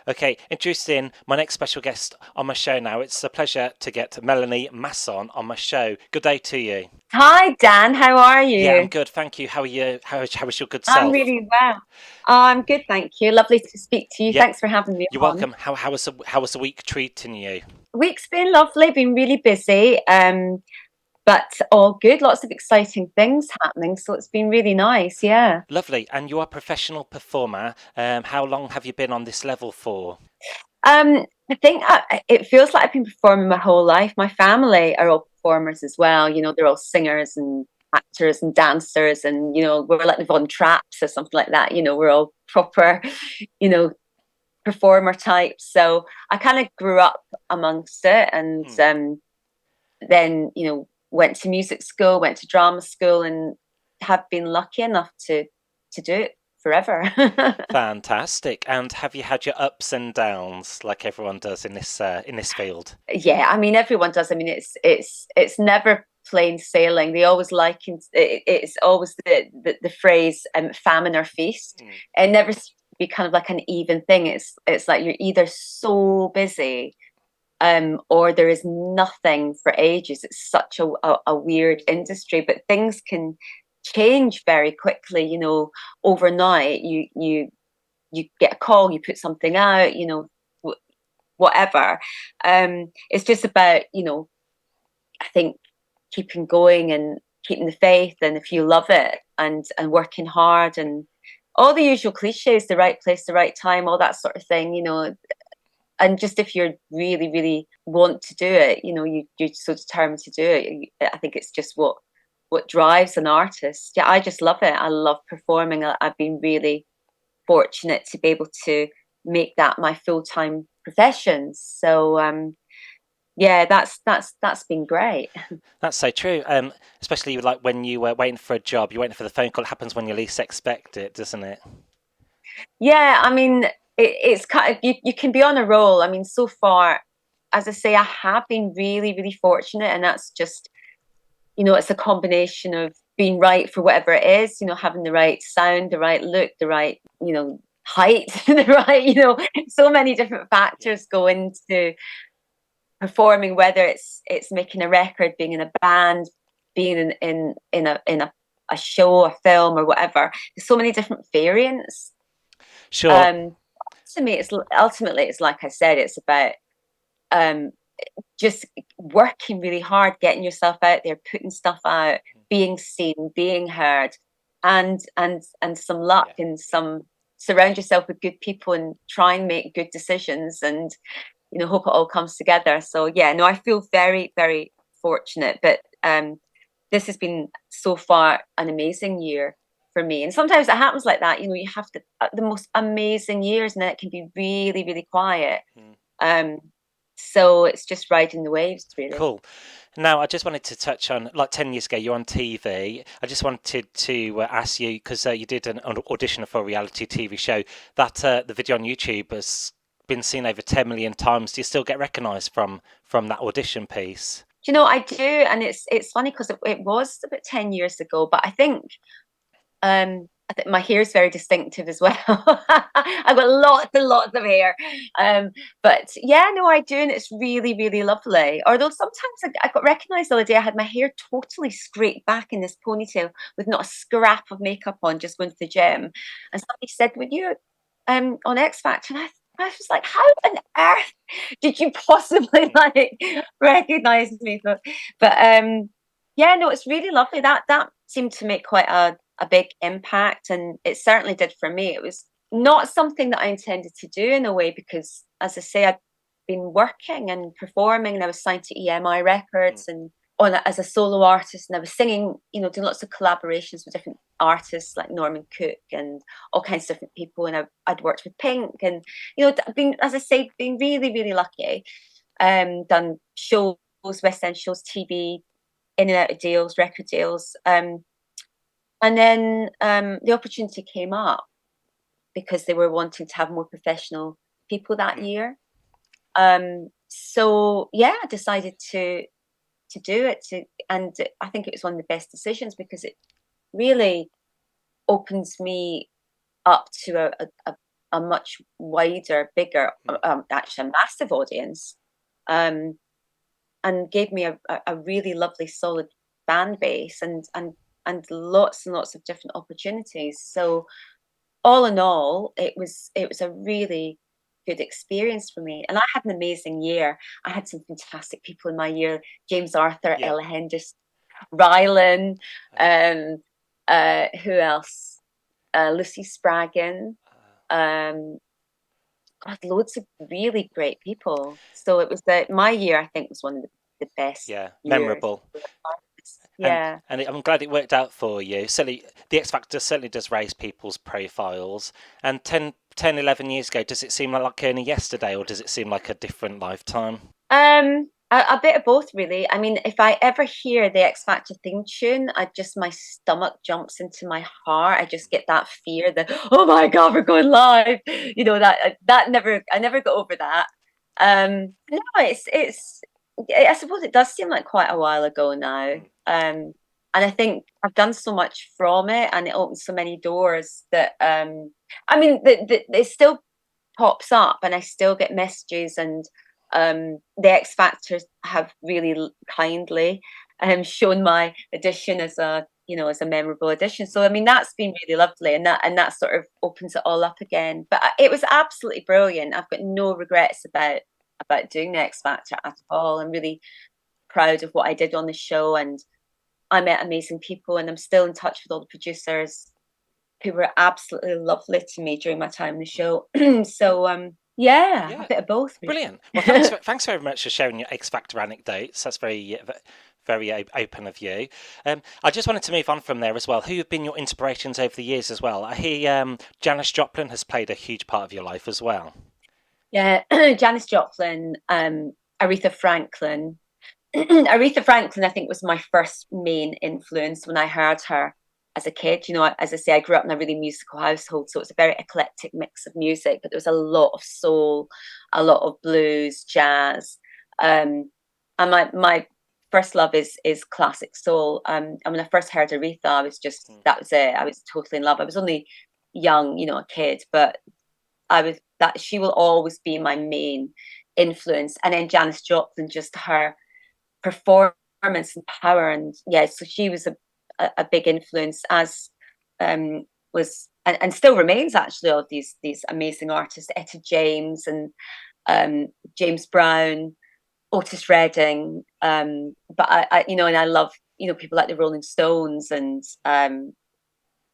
Okay, introducing my next special guest on my show now. It's a pleasure to get Melanie Masson on my show. Good day to you. Hi, Dan. How are Yeah, I'm you? good, thank you. How are you? How is your good I'm self? really well. I'm good, thank you. Lovely to speak to you. Yeah, Thanks for having me you're on. welcome. How was the week treating you? Week's been lovely, been really busy, but all good. Lots of exciting things happening, so it's been really nice. Yeah. Lovely. And you're a professional performer. How long have you been on this level for? I think it feels like I've been performing my whole life. My family are all performers as well. They're all singers and actors and dancers, and we're like the Von Trapps or something like that. We're all proper, you know, performer type. So I kind of grew up amongst it, and Hmm. then went to music school, went to drama school, and have been lucky enough to do it forever. Fantastic. And have you had your ups and downs like everyone does in this field? Yeah, I mean everyone does. I mean it's never plain sailing. They always liken it's always the phrase famine or feast. Hmm. It never seems to be kind of like an even thing. It's like you're either so busy or there is nothing for ages. It's such a weird industry, but things can change very quickly. Overnight, you get a call, you put something out, whatever. It's just about I think keeping going and keeping the faith, and if you love it and working hard and all the usual cliches, the right place, the right time, all that sort of thing. And just if you're really really want to do it, you're so determined to do it. I think it's just what drives an artist. Yeah, I just love it. I love performing. I've been really fortunate to be able to make that my full-time profession. So yeah, that's been great. That's so true. Especially like when you were waiting for a job, you're waiting for the phone call. It happens when you least expect it, doesn't it? Yeah, I mean, it's kind of you can be on a roll. I mean, so far, as I say, I have been really, really fortunate, and that's just, it's a combination of being right for whatever it is, having the right sound, the right look, the right, height, the right, so many different Yeah. factors go into performing, whether it's making a record, being in a band, being in a show, a film, or whatever. There's so many different variants. Sure. Um, to me, it's ultimately it's like I said, it's about um, just working really hard, getting yourself out there, putting stuff out, being seen, being heard, and some luck Yeah. and some surround yourself with good people and try and make good decisions and hope it all comes together. So yeah, no, I feel very very fortunate, but this has been so far an amazing year for me. And sometimes it happens like that. You have the most amazing years, and then it can be really, really quiet. Mm. Um, so it's just riding the waves, really. Cool. Now, I just wanted to touch on, like 10 years ago, you're on TV. I just wanted to ask you, because you did an audition for a reality TV show, that the video on YouTube has been seen over 10 million times. Do you still get recognised from that audition piece? Do you know, I do, and it's funny because it was about 10 years ago, but I think my hair is very distinctive as well. I've got lots and lots of hair. But yeah, no, I do, and it's really, really lovely. Although sometimes I got recognised the other day. I had my hair totally scraped back in this ponytail with not a scrap of makeup on, just going to the gym. And somebody said, "Were you on X Factor?" And I was like, "How on earth did you possibly like recognise me?" But yeah, no, it's really lovely. That seemed to make quite a big impact, and it certainly did for me. It was not something that I intended to do in a way because, as I say, I'd been working and performing, and I was signed to EMI Mm. Records and as a solo artist, and I was singing, doing lots of collaborations with different artists like Norman Cook and all kinds of different people. And I'd worked with Pink, and I've been, as I say, been really, really lucky. Done shows, West End shows, TV, in and out of deals, record deals. And then the opportunity came up because they were wanting to have more professional people that Mm. year. So yeah, I decided to do it. And I think it was one of the best decisions because it really opens me up to a much wider, bigger, actually a massive audience, and gave me a really lovely, solid fan base, and lots and lots of different opportunities. So all in all, it was a really good experience for me, and I had an amazing year. I had some fantastic people in my year: James Arthur, Yeah. Ella Henderson, Rylan, um, who else? Lucy Spraggan. Um, God, loads of really great people. So it was my year. I think was one of the best Yeah, years. memorable. And Yeah. I'm glad it worked out for you. Certainly, the X Factor certainly does raise people's profiles. And 11 years ago, does it seem like only yesterday, or does it seem like a different lifetime? A bit of both, really. I mean, if I ever hear the X Factor theme tune, my stomach jumps into my heart. I just get that fear that, oh my God, we're going live. I never got over that. No, I suppose it does seem like quite a while ago now. And I think I've done so much from it, and it opens so many doors that, I mean, it still pops up, and I still get messages, and the X Factors have really kindly shown my edition as a memorable edition. So I mean, that's been really lovely, and that sort of opens it all up again. But it was absolutely brilliant. I've got no regrets about doing the X Factor at all. I'm really proud of what I did on the show, and I met amazing people, and I'm still in touch with all the producers who were absolutely lovely to me during my time in the show. So yeah, a Yeah, bit of both, brilliant. Well, really. thanks very much for sharing your X Factor anecdotes. That's very open of you. I just wanted to move on from there as well. Who have been your inspirations over the years as well? I hear Janis Joplin has played a huge part of your life as well. Yeah, Janis Joplin, Aretha Franklin. Aretha Franklin, I think, was my first main influence when I heard her as a kid. You know, as I say, I grew up in a really musical household, so it's a very eclectic mix of music, but there was a lot of soul, a lot of blues, jazz. And my first love is classic soul. And when I first heard Aretha, that was it. I was totally in love. I was only young, a kid, but she will always be my main influence. And then Janis Joplin, just her performance and power, and yeah, so she was a big influence, as was and still remains actually, of these amazing artists: Etta James, and James Brown, Otis Redding. But and I love people like the Rolling Stones, and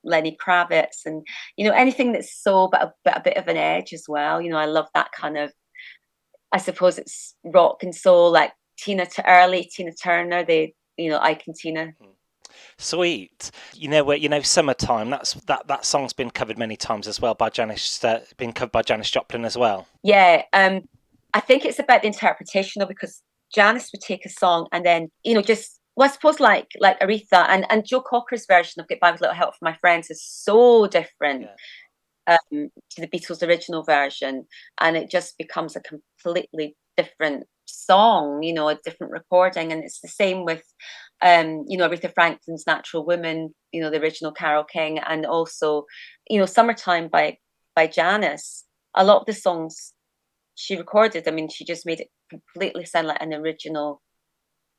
Lenny Kravitz, and anything that's soul, but a bit of an edge as well. I love that kind of, I suppose it's rock and soul, like early Tina Turner, Ike and Tina. Sweet. Summertime. That song's been covered many times as well by Janis. Been covered by Janis Joplin as well. Yeah, I think it's about the interpretation, though, because Janis would take a song and then just, well, I suppose like Aretha, and Joe Cocker's version of "Goodbye with a Little Help from My Friends" is so different. Yeah. To the Beatles' original version, and it just becomes a completely different song, a different recording. And it's the same with, Aretha Franklin's "Natural Woman," the original Carole King, and also, "Summertime" by Janis. A lot of the songs she recorded, I mean, she just made it completely sound like an original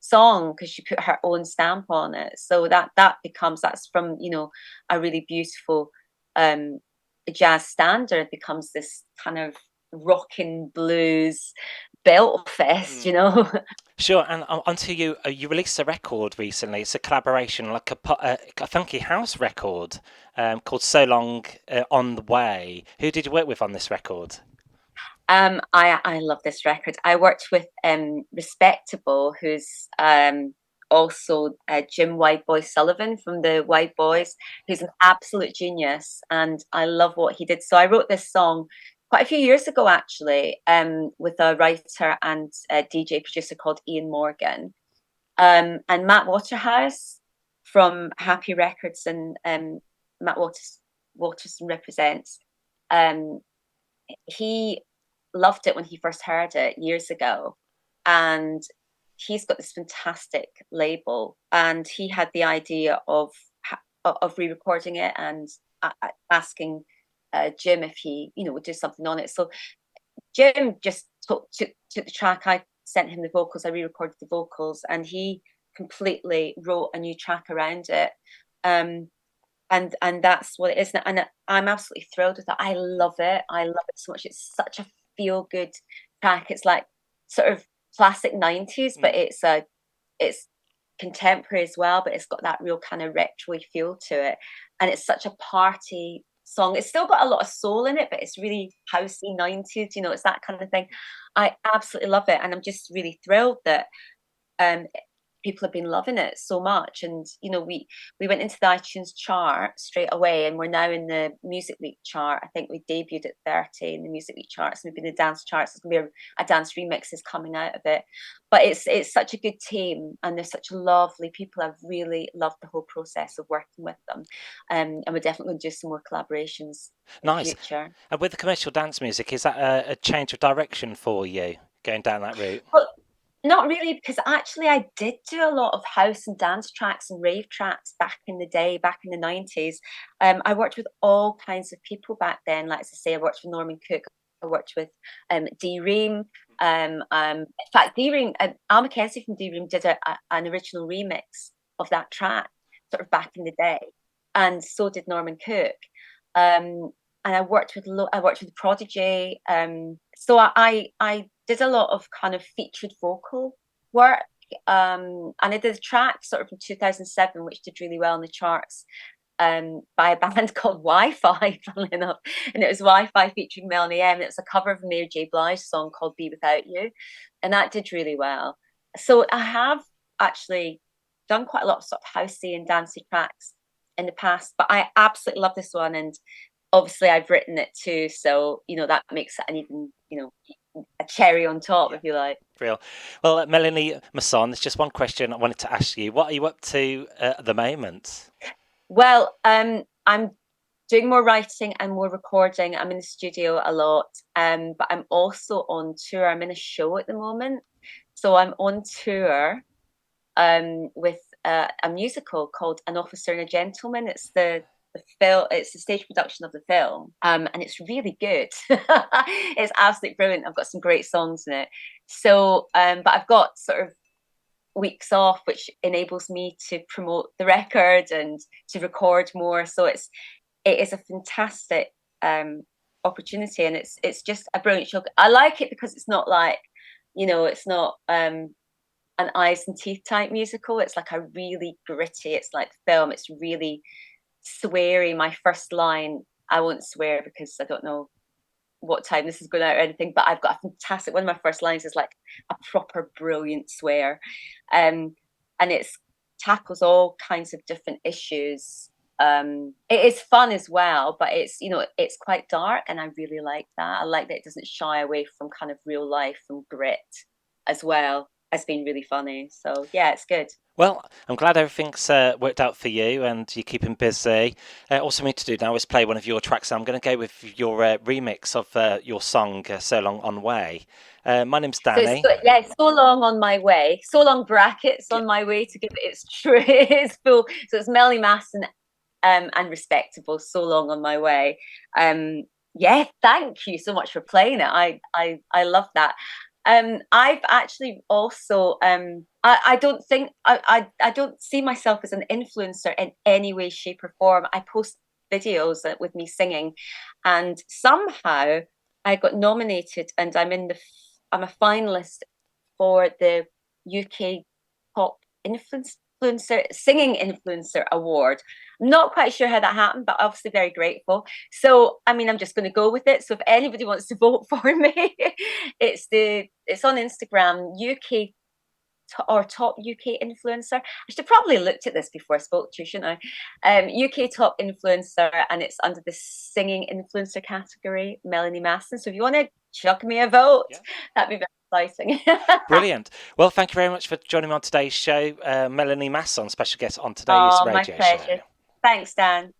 song because she put her own stamp on it. So that's from a really beautiful jazz standard, becomes this kind of rockin' blues belt fest, Sure, and onto you. You released a record recently. It's a collaboration, like a funky house record, called "So Long on the Way." Who did you work with on this record? I love this record. I worked with Respectable, who's also Jim "WIDEBOYS" Sullivan from the WIDEBOYS, who's an absolute genius, and I love what he did. So I wrote this song quite a few years ago, actually, with a writer and a DJ producer called Ian Morgan, and Matt Waterhouse from Happy Records, and Matt Waterson represents. Um, he loved it when he first heard it years ago, and he's got this fantastic label, and he had the idea of re-recording it, and asking Jim if he, would do something on it. So Jim just took the track. I sent him the vocals. I re-recorded the vocals, and he completely wrote a new track around it. And that's what it is. And I'm absolutely thrilled with that. I love it. I love it so much. It's such a feel good track. It's like sort of classic 90s, but it's contemporary as well, but it's got that real kind of retro feel to it. And it's such a party song. It's still got a lot of soul in it, but it's really housey 90s, it's that kind of thing. I absolutely love it. And I'm just really thrilled that people have been loving it so much. And we went into the iTunes chart straight away, and we're now in the Music Week chart. I think we debuted at 30 in the Music Week charts. We've been in the dance charts. There's gonna be a dance remix is coming out of it. But it's such a good team, and they're such lovely people. I've really loved the whole process of working with them, and we're definitely going to do some more collaborations in the future. And with the commercial dance music, is that a change of direction for you going down that route? Well, not really, because actually I did do a lot of house and dance tracks and rave tracks back in the day, back in the 90s. I worked with all kinds of people back then. Like I say, I worked with Norman Cook, I worked with D Ream. In fact, D Ream, Al Mackenzie from D Ream did an original remix of that track sort of back in the day, and so did Norman Cook. And I worked with Prodigy. So I did a lot of kind of featured vocal work. And I did a track sort of from 2007, which did really well in the charts, by a band called Wi-Fi, funnily enough. And it was Wi-Fi featuring Melanie M. It was a cover of a Mary J. Blige song called Be Without You. And that did really well. So I have actually done quite a lot of sort of housey and dancey tracks in the past, but I absolutely love this one. And obviously I've written it too, so that makes it an even a cherry on top, if you like. Real. Well, Melanie Masson, there's just one question I wanted to ask you. What are you up to at the moment? Well, I'm doing more writing and more recording. I'm in the studio a lot, but I'm also on tour. I'm in a show at the moment, so I'm on tour with a musical called An Officer and a Gentleman. It's the film. It's the stage production of the film, and it's really good. It's absolutely brilliant. I've got some great songs in it. So, but I've got sort of weeks off, which enables me to promote the record and to record more. So it is a fantastic opportunity, and it's just a brilliant show. I like it because it's not like, it's not an eyes and teeth type musical. It's like a really gritty. It's like film. It's really sweary. My first line, I won't swear because I don't know what time this is going out or anything, but I've got a fantastic one. Of my first lines is like a proper brilliant swear, and it tackles all kinds of different issues. It is fun as well, but it's quite dark, and I really like that. I like that it doesn't shy away from kind of real life and grit as well as being really funny. So yeah, it's good. Well, I'm glad everything's worked out for you and you're keeping busy. All I need to do now is play one of your tracks. I'm going to go with your remix of your song, So Long On Way. My name's Danny. So long on my way. So long brackets on my way to give it its true, its full. So it's Melanie Masson and Respectable, So Long On My Way. Yeah, thank you so much for playing it. I love that. I've actually also I don't think I don't see myself as an influencer in any way, shape, or form. I post videos with me singing, and somehow I got nominated, and I'm a finalist for the UK Top Singing Influencer Award. I'm not quite sure how that happened, but obviously very grateful. So I mean, I'm just going to go with it. So if anybody wants to vote for me, it's on Instagram, UK or Top UK Influencer. I should have probably looked at this before I spoke to you, shouldn't I? UK Top Influencer, and it's under the Singing Influencer category, Melanie Masson. So if you want to chuck me a vote, that'd be very exciting. Brilliant. Well, thank you very much for joining me on today's show, Melanie Masson, special guest on today's radio my pleasure. show. Thanks, Dan.